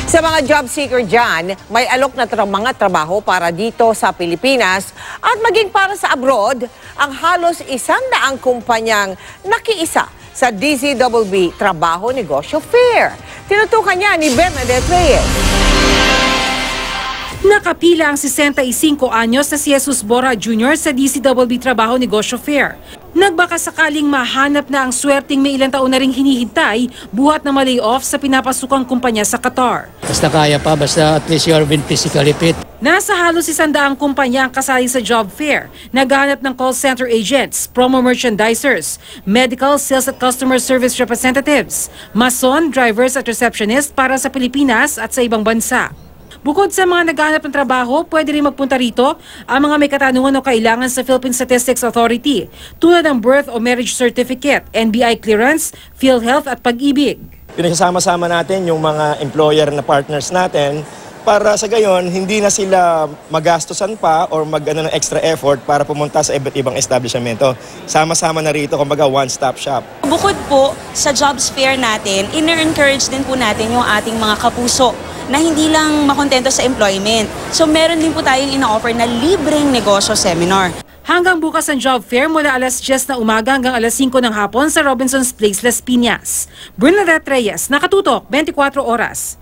Sa mga job seeker dyan, may alok na mga trabaho para dito sa Pilipinas at maging para sa abroad ang halos 100 kumpanyang nakiisa sa DZBB Trabaho Negosyo Fair. Tinutukan niya ni Bernadette Reyes. Nakapila ang 65 anyos na si Jesus Bora Jr. sa DZBB Trabaho Negosyo Fair. Nagbaka sakaling mahanap na ang swerteng may ilang taon na ring hinihintay buhat na ma-layoff sa pinapasukang kumpanya sa Qatar. Basta kaya pa, basta at least you are being physically fit. Nasa halos 100 kumpanya ang kasali sa job fair. Naghahanap ng call center agents, promo merchandisers, medical, sales at customer service representatives, mason, drivers at receptionists para sa Pilipinas at sa ibang bansa. Bukod sa mga naghahanap ng trabaho, pwede rin magpunta rito ang mga may katanungan o kailangan sa Philippine Statistics Authority tulad ng birth o marriage certificate, NBI clearance, PhilHealth at pag-ibig. Pinagsama-sama natin yung mga employer na partners natin para sa gayon hindi na sila magastusan pa or ng extra effort para pumunta sa iba't ibang establishmento. Sama-sama na rito, kumbaga one-stop shop. Bukod po sa jobs fair natin, ina-encourage din po natin yung ating mga kapuso na hindi lang makontento sa employment. So meron din po tayong ina-offer na libreng negosyo seminar. Hanggang bukas ang job fair mula alas 10 na umaga hanggang alas 5 ng hapon sa Robinson's Place, Las Piñas. Bernadette Reyes, Nakatutok, 24 Oras.